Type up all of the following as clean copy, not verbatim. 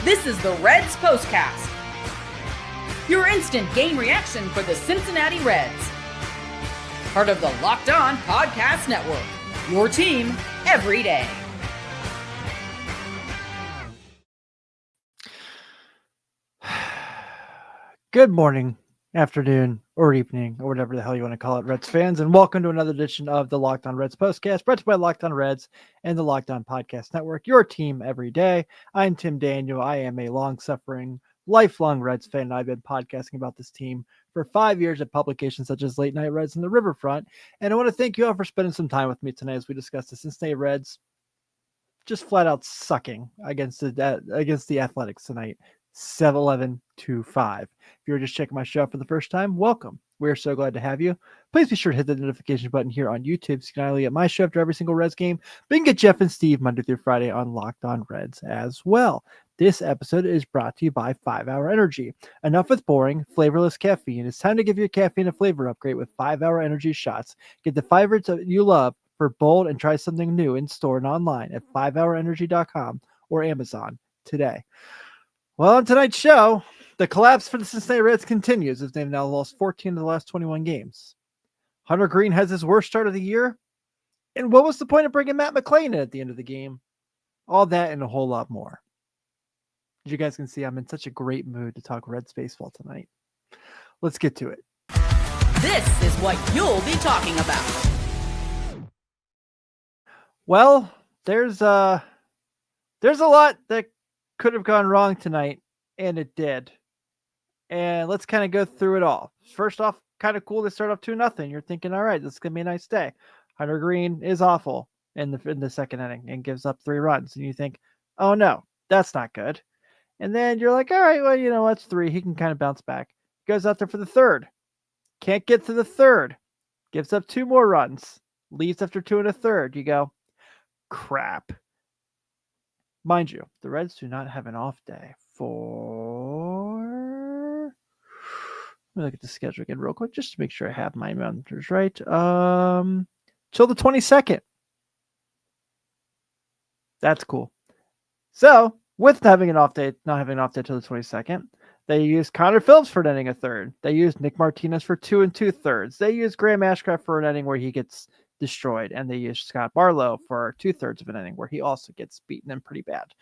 This is the Reds POSTCAST, your instant game reaction for the Cincinnati Reds. Part of the Locked On Podcast Network, your team every day. Good morning, afternoon, or evening, or whatever the hell you want to call it, Reds fans, and welcome to another edition of the Locked On Reds Postcast, brought to you by Locked On Reds and the Locked On Podcast Network, your team every day. I'm Tim Daniel. I am a long-suffering, lifelong Reds fan, and I've been podcasting about this team for 5 years at publications such as Late Night Reds and the Riverfront, and I want to thank you all for spending some time with me tonight as we discuss the Cincinnati Reds just flat out sucking against the Athletics tonight. 7-11-2-5. If you're just checking my show out for the first time, welcome. We're so glad to have you. Please be sure to hit the notification button here on YouTube so you can not only get my show after every single Reds game, but you can get Jeff and Steve Monday through Friday on Locked On Reds as well. This episode is brought to you by 5-Hour Energy. Enough with boring, flavorless caffeine. It's time to give your caffeine a flavor upgrade with 5-Hour Energy shots. Get the favorites you love for bold and try something new in store and online at 5hourenergy.com or Amazon today. Well, on tonight's show, the collapse for the Cincinnati Reds continues as they've now lost 14 of the last 21 games. Hunter Greene has his worst start of the year. And what was the point of bringing Matt McClain in at the end of the game? All that and a whole lot more. As you guys can see, I'm in such a great mood to talk Reds baseball tonight. Let's get to it. This is what you'll be talking about. Well, there's a lot that could have gone wrong tonight, and it did. And let's kind of go through it all. First off, kind of cool to start off 2-0. You're thinking, all right, this is going to be a nice day. Hunter Greene is awful in the second inning and gives up 3 runs. And you think, oh no, that's not good. And then you're like, all right, well, you know, that's 3. He can kind of bounce back. Goes out there for the third. Can't get to the third. Gives up 2 more runs. Leaves after 2 1/3. You go, crap. Mind you, the Reds do not have an off day for... Let me look at the schedule again real quick just to make sure I have my numbers right. Till the 22nd. That's cool. So, with having an off day, not having an off day till the 22nd, they used Connor Phillips for an inning a third. They used Nick Martinez for 2 2/3. They used Graham Ashcraft for an inning where he gets destroyed, and they used Scott Barlow for 2/3 of an inning where he also gets beaten and pretty bad.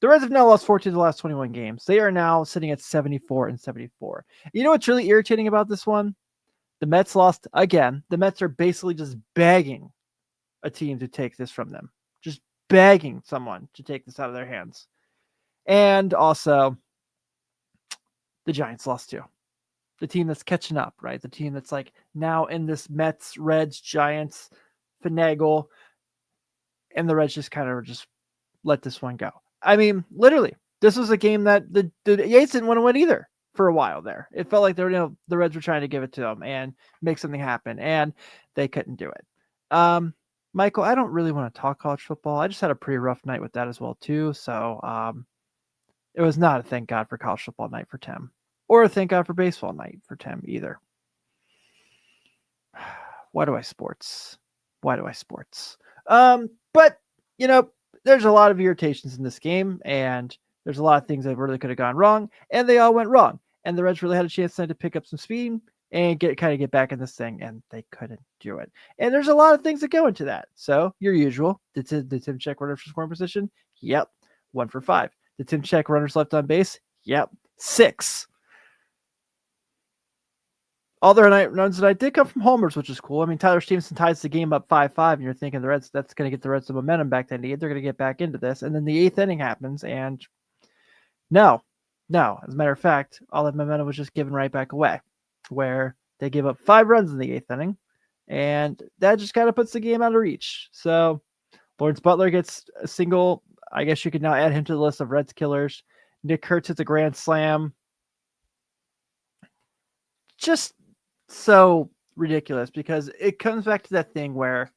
The Reds have now lost 14 of the last 21 games. They are now sitting at 74-74. You know what's really irritating about this one? The Mets lost again. The Mets are basically just begging a team to take this from them. Just begging someone to take this out of their hands. And also, the Giants lost too. The team that's catching up, right? The team that's like now in this Mets, Reds, Giants finagle, and the Reds just kind of just let this one go. I mean, literally, this was a game that the Yates didn't want to win either for a while there. It felt like the Reds were trying to give it to them and make something happen, and they couldn't do it. Michael, I don't really want to talk college football. I just had a pretty rough night with that as well too. So it was not a thank God for college football night for Tim. Or a thank God for baseball night for Tim either. Why do I sports? But, you know, there's a lot of irritations in this game, and there's a lot of things that really could have gone wrong, and they all went wrong. And the Reds really had a chance to pick up some speed and get back in this thing, and they couldn't do it. And there's a lot of things that go into that. So, your usual, did Tim check runners for scoring position? Yep. 1 for 5. Did Tim check runners left on base? Yep. 6. All their runs tonight did come from homers, which is cool. I mean, Tyler Stevenson ties the game up 5-5, and you're thinking the Reds, that's going to get the Reds the momentum back they need. They're going to get back into this. And then the 8th inning happens, and no. As a matter of fact, all that momentum was just given right back away, where they gave up 5 runs in the 8th inning, and that just kind of puts the game out of reach. So Lawrence Butler gets a single. I guess you could now add him to the list of Reds killers. Nick Kurtz hits a grand slam. Just so ridiculous, because it comes back to that thing where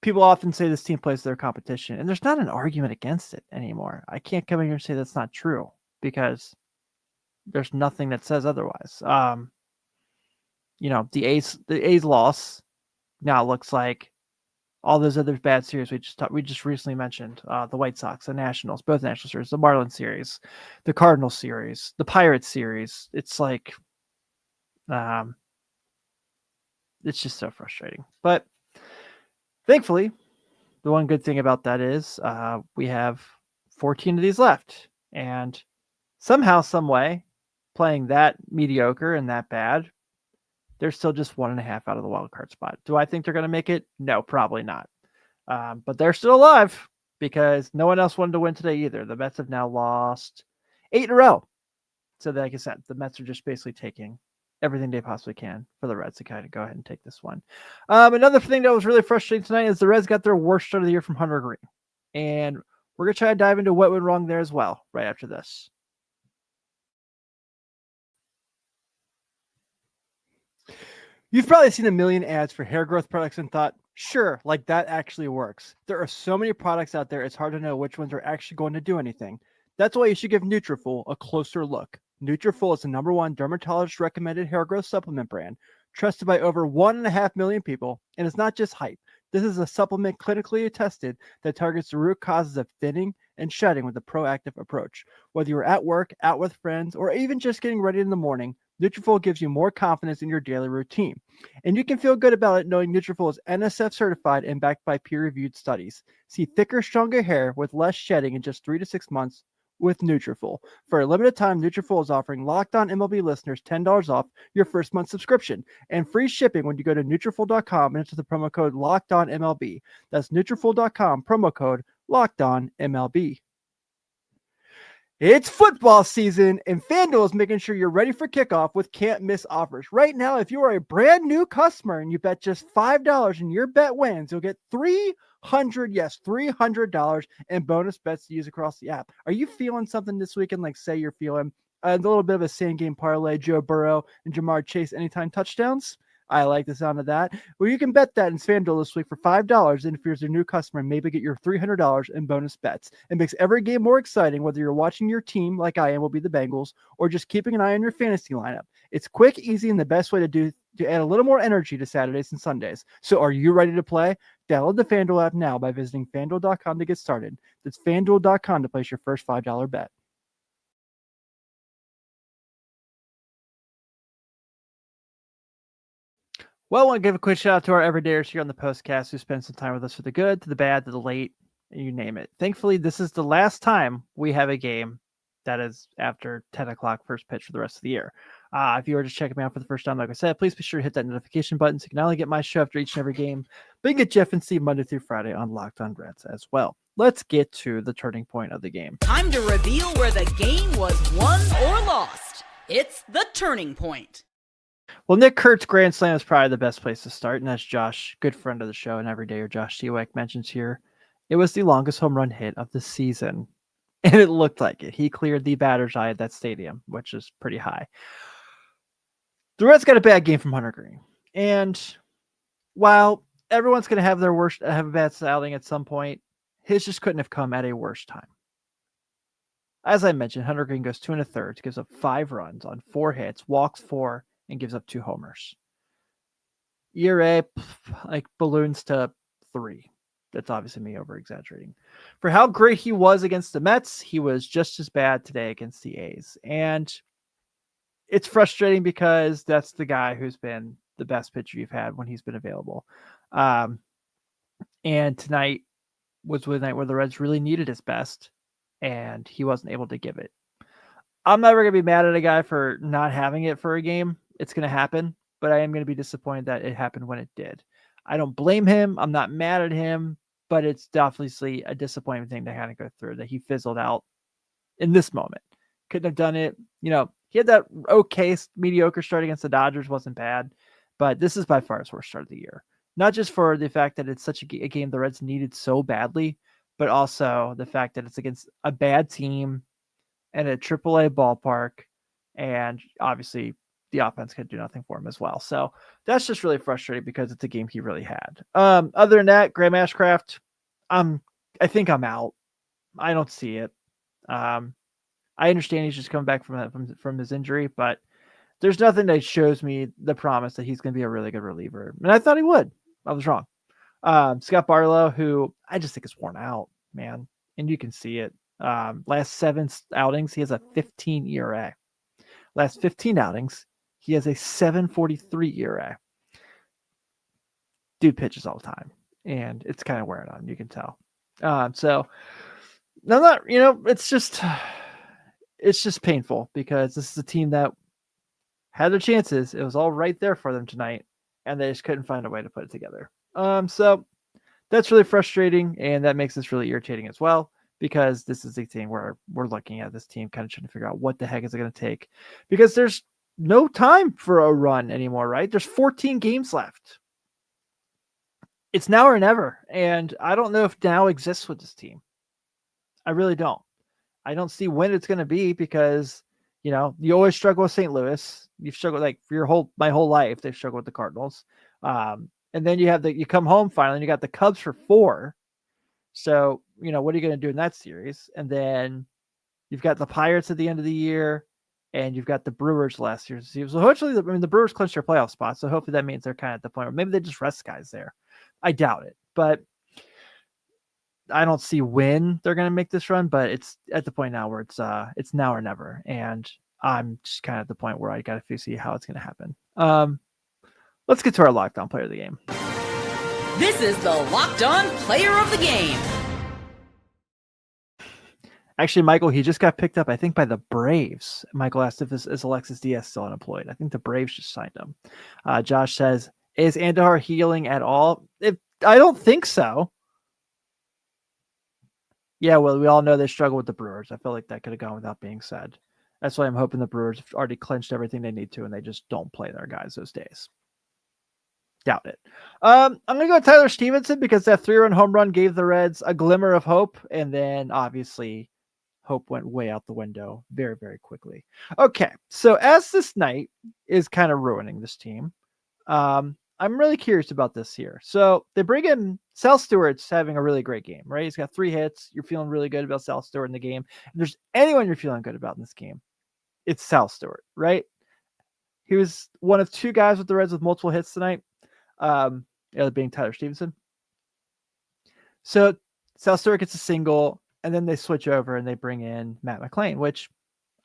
people often say this team plays their competition, and there's not an argument against it anymore. I can't come in here and say that's not true, because there's nothing that says otherwise. You know, the A's loss now looks like all those other bad series we just recently mentioned, the White Sox, the Nationals, both National series, the Marlins series, the Cardinals series, the Pirates series. It's like, it's just so frustrating. But thankfully, the one good thing about that is we have 14 of these left, and somehow, some way, playing that mediocre and that bad, they're still just 1.5 out of the wild card spot. Do I think they're going to make it? No, probably not. But they're still alive because no one else wanted to win today either. The Mets have now lost 8 in a row. So, like I said, the Mets are just basically taking everything they possibly can for the Reds to kind of go ahead and take this one. Another thing that was really frustrating tonight is the Reds got their worst start of the year from Hunter Greene. And we're going to try to dive into what went wrong there as well right after this. You've probably seen a million ads for hair growth products and thought, sure, like that actually works. There are so many products out there, it's hard to know which ones are actually going to do anything. That's why you should give Nutrafol a closer look. Nutrafol is the #1 dermatologist recommended hair growth supplement brand, trusted by over 1.5 million people, and it's not just hype. This is a supplement clinically tested that targets the root causes of thinning and shedding with a proactive approach. Whether you're at work, out with friends, or even just getting ready in the morning, Nutrafol gives you more confidence in your daily routine. And you can feel good about it knowing Nutrafol is NSF certified and backed by peer-reviewed studies. See thicker, stronger hair with less shedding in just 3 to 6 months with Nutrafol. For a limited time, Nutrafol is offering Locked On MLB listeners $10 off your first month subscription and free shipping when you go to Nutrafol.com and enter the promo code LOCKEDONMLB. That's Nutrafol.com, promo code LOCKEDONMLB. It's football season, and FanDuel is making sure you're ready for kickoff with can't-miss offers. Right now, if you are a brand new customer and you bet just $5 and your bet wins, you'll get $300 in bonus bets to use across the app. Are you feeling something this weekend? Like, say you're feeling a little bit of a same-game parlay, Joe Burrow and Jamar Chase anytime touchdowns? I like the sound of that. Well, you can bet that in FanDuel this week for $5, and if you're a new customer, maybe get your $300 in bonus bets. It makes every game more exciting, whether you're watching your team, like I am, will be the Bengals, or just keeping an eye on your fantasy lineup. It's quick, easy, and the best way to add a little more energy to Saturdays and Sundays. So are you ready to play? Download the FanDuel app now by visiting FanDuel.com to get started. That's FanDuel.com to place your first $5 bet. Well, I want to give a quick shout out to our everydayers here on the Postcast who spend some time with us for the good, to the bad, to the late, you name it. Thankfully, this is the last time we have a game that is after 10 o'clock first pitch for the rest of the year. If you are just checking me out for the first time, like I said, please be sure to hit that notification button so you can not only get my show after each and every game, but you can get Jeff and Steve Monday through Friday on Locked On Reds as well. Let's get to the turning point of the game. Time to reveal where the game was won or lost. It's the turning point. Well, Nick Kurt's grand slam is probably the best place to start, and as Josh, good friend of the show and everydayer Josh Seawack mentions here, it was the longest home run hit of the season, and it looked like it. He cleared the batter's eye at that stadium, which is pretty high. The Reds got a bad game from Hunter Greene, and while everyone's going to have a bad outing at some point, his just couldn't have come at a worse time. As I mentioned, Hunter Greene goes 2 1/3, gives up 5 runs on 4 hits, walks 4, and gives up 2 homers. ERA like balloons to 3. That's obviously me over exaggerating. For how great he was against the Mets, he was just as bad today against the A's. And it's frustrating because that's the guy who's been the best pitcher you've had when he's been available. And tonight was the night where the Reds really needed his best, and he wasn't able to give it. I'm never going to be mad at a guy for not having it for a game. It's going to happen, but I am going to be disappointed that it happened when it did. I don't blame him. I'm not mad at him, but it's definitely a disappointing thing to kind of go through, that he fizzled out in this moment. Couldn't have done it. You know, he had that mediocre start against the Dodgers, wasn't bad, but this is by far his worst start of the year. Not just for the fact that it's such a game the Reds needed so badly, but also the fact that it's against a bad team and a AAA ballpark, and obviously the offense could do nothing for him as well. So that's just really frustrating because it's a game he really had. Other than that, Graham Ashcraft, I think I'm out. I don't see it. I understand he's just coming back from his injury, but there's nothing that shows me the promise that he's going to be a really good reliever. And I thought he would. I was wrong. Scott Barlow, who I just think is worn out, man. And you can see it. Last 7 outings, he has a 15 ERA. Last 15 outings, he has a 7.43 ERA. Dude pitches all the time, and it's kind of wearing on. You can tell. So, no, not it's just painful because this is a team that had their chances. It was all right there for them tonight, and they just couldn't find a way to put it together. So that's really frustrating, and that makes this really irritating as well, because this is a team where we're looking at this team kind of trying to figure out what the heck is it going to take, because there's no time for a run anymore, right? There's 14 games left. It's now or never, and I don't know if now exists with this team. I really don't. I don't see when it's going to be, because you always struggle with St. Louis. You've struggled like for my whole life. They've struggled with the Cardinals. And then you come home finally, and you got the Cubs for 4. So, what are you going to do in that series? And then you've got the Pirates at the end of the year, and you've got the Brewers last year. So hopefully, the Brewers clinched their playoff spot. So hopefully that means they're kind of at the point where maybe they just rest guys there. I doubt it, but I don't see when they're going to make this run, but it's at the point now where it's now or never. And I'm just kind of at the point where I got to see how it's going to happen. Let's get to our Locked On Player of the Game. This is the Locked On Player of the Game. Actually, Michael, he just got picked up, I think, by the Braves. Michael asked if is Alexis Diaz still unemployed. I think the Braves just signed him. Josh says, is Andahar healing at all? I don't think so. Yeah, well, we all know they struggle with the Brewers. I feel like that could have gone without being said. That's why I'm hoping the Brewers have already clinched everything they need to, and they just don't play their guys those days. Doubt it. I'm going to go with Tyler Stevenson, because that 3-run home run gave the Reds a glimmer of hope, and then obviously hope went way out the window very, very quickly. Okay, so as this night is kind of ruining this team, I'm really curious about this here. So they bring in Sal Stewart's having a really great game, right? He's got 3 hits. You're feeling really good about Sal Stewart in the game. If there's anyone you're feeling good about in this game, it's Sal Stewart, right? He was one of 2 guys with the Reds with multiple hits tonight, the other being Tyler Stevenson. So Sal Stewart gets a single, and then they switch over and they bring in Matt McLain, which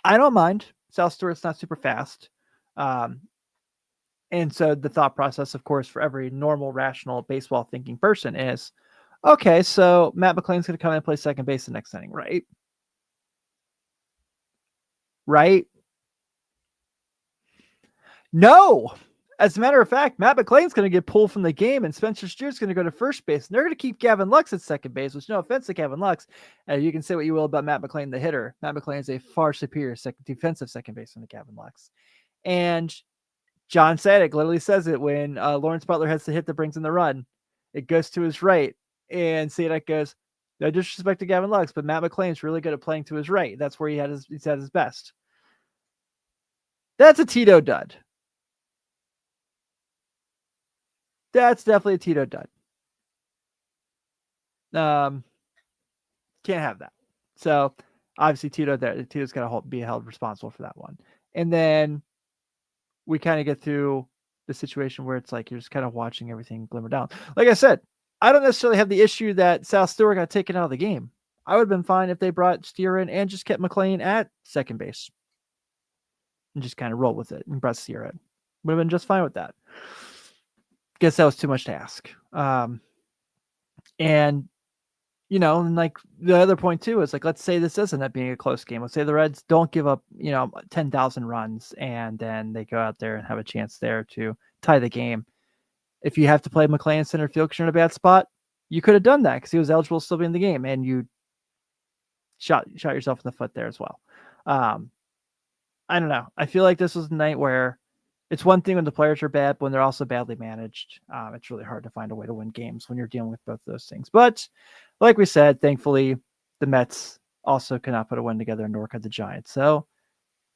I don't mind. Sal Stewart's not super fast. And so the thought process, of course, for every normal, rational, baseball thinking person is, okay, so Matt McLain's going to come in and play second base the next inning, right? Right? No. As a matter of fact, Matt McLain's going to get pulled from the game, and Spencer Steer's going to go to first base, and they're going to keep Gavin Lux at second base, which, no offense to Gavin Lux, you can say what you will about Matt McLain, the hitter. Matt McLain is a far superior defensive second baseman to Gavin Lux. And John Sadik literally says it when Lawrence Butler has the hit that brings in the run. It goes to his right, and Sadik goes, no disrespect to Gavin Lux, but Matt McLain's really good at playing to his right. That's where he's at his best. That's a Tito dud. That's definitely a Tito dud. Can't have that. So obviously Tito's got to be held responsible for that one. And then we kind of get through the situation where it's like you're just kind of watching everything glimmer down. Like I said, I don't necessarily have the issue that Sal Stewart got taken out of the game. I would have been fine if they brought Steer in and just kept McLain at second base and just kind of roll with it and brought Steer in. Would have been just fine with that. Guess that was too much to ask. And like the other point too is like, let's say this doesn't end up being a close game. Let's say the Reds don't give up, 10,000 runs, and then they go out there and have a chance there to tie the game. If you have to play McLain in center field because you're in a bad spot, you could have done that because he was eligible to still be in the game, and you shot yourself in the foot there as well. I don't know. I feel like this was a night where it's one thing when the players are bad, but when they're also badly managed, it's really hard to find a way to win games when you're dealing with both those things. But like we said, thankfully, the Mets also cannot put a win together, nor could the Giants. So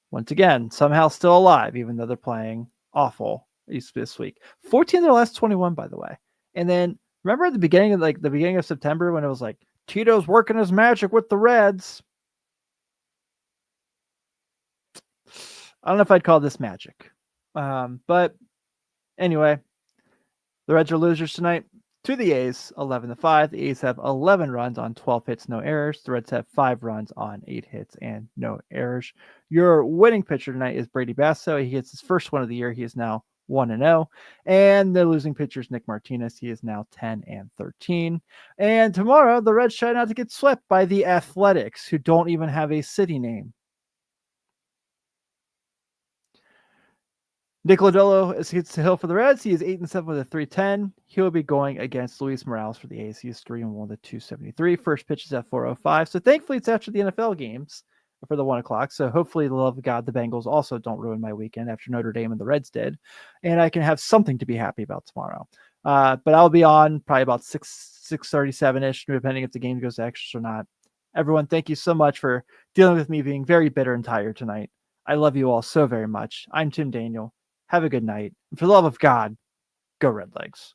once again, somehow still alive, even though they're playing awful this week. 14 of their last 21, by the way. And then remember at the beginning of September when it was like Tito's working his magic with the Reds. I don't know if I'd call this magic. But anyway, the Reds are losers tonight. to the A's, 11-5. The A's have 11 runs on 12 hits, no errors. The Reds have 5 runs on 8 hits and no errors. Your winning pitcher tonight is Brady Basso. He gets his first one of the year. He is now 1-0. And the losing pitcher is Nick Martinez. He is now 10-13. And tomorrow, the Reds try not to get swept by the Athletics, who don't even have a city name. Nick Lodolo hits the hill for the Reds. He is 8-7 with a 3.10. He will be going against Luis Morales for the A's. He is 3-1 with a 2.73. First pitch is at 4:05. So thankfully, it's after the NFL games for the 1 o'clock. So hopefully, the love of God, the Bengals also don't ruin my weekend after Notre Dame and the Reds did, and I can have something to be happy about tomorrow. But I'll be on probably about 6:37ish, depending if the game goes to extras or not. Everyone, thank you so much for dealing with me being very bitter and tired tonight. I love you all so very much. I'm Tim Daniel. Have a good night. And for the love of God, go Red Legs.